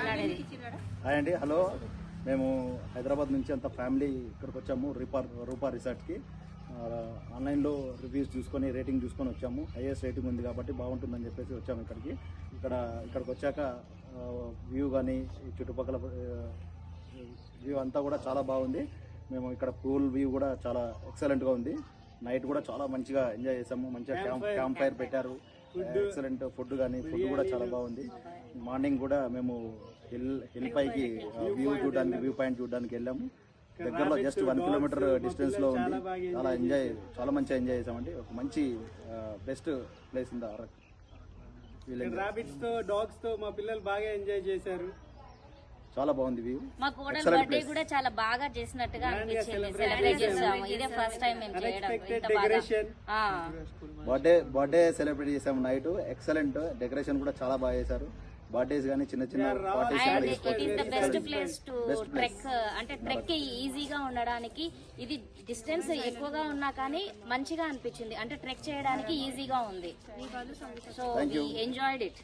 Hi అండి, hello. మేము హైదరాబాద్ నుంచి అంత ఫ్యామిలీ ఇక్కడికి వచ్చాము. రూపా రిసార్ట్కి. ఆన్లైన్లో రివ్యూస్ చూసుకొని రేటింగ్ చూసుకొని వచ్చాము. హైయెస్ట్ రేటింగ్ ఉంది కాబట్టి బాగుంటుందని చెప్పేసి వచ్చాము ఇక్కడికి. ఇక్కడికి వచ్చాక వ్యూ కానీ చుట్టుపక్కల వ్యూ అంతా కూడా చాలా బాగుంది. మేము ఇక్కడ పూల్ వ్యూ కూడా చాలా ఎక్సలెంట్గా ఉంది. నైట్ కూడా చాలా మంచిగా ఎంజాయ్ చేసాము. మంచిగా క్యాంప్ ఫైర్ పెట్టారు. ఎక్సలెంట్ ఫుడ్ కూడా చాలా బాగుంది. మార్నింగ్ కూడా మేము హిల్ పైకి వ్యూ పాయింట్ చూడడానికి వెళ్ళాము. దగ్గరలో జస్ట్ 1 కిలోమీటర్ డిస్టెన్స్ లో ఉంది. చాలా మంచిగా ఎంజాయ్ చేసామండి. ఒక మంచి best place in the Araku. Rabbits తో డాగ్స్ తో మా పిల్లలు బాగా ఎంజాయ్ చేశారు. చాలా బాగుంది వ్యూ. మా కోడలు బర్త్డే కూడా చాలా బాగా చేసినట్టుగా అనిపించింది. సెలబ్రేట్ చేసాము. ఇదే ఫస్ట్ టైం మేము చేయడం. బర్త్డే సెలబ్రేట్ చేసాము నైట్. ఎక్సలెంట్ డెకరేషన్ కూడా చాలా బాగా చేశారు. బర్త్డేస్ కానీ చిన్న it is the best place to trek. అంటే ట్రెక్ ఈజీగా ఉండడానికి ఇది డిస్టెన్స్ ఎక్కువగా ఉన్నా కానీ మంచిగా అనిపించింది. అంటే ట్రెక్ చేయడానికి ఈజీగా ఉంది. So we enjoyed it.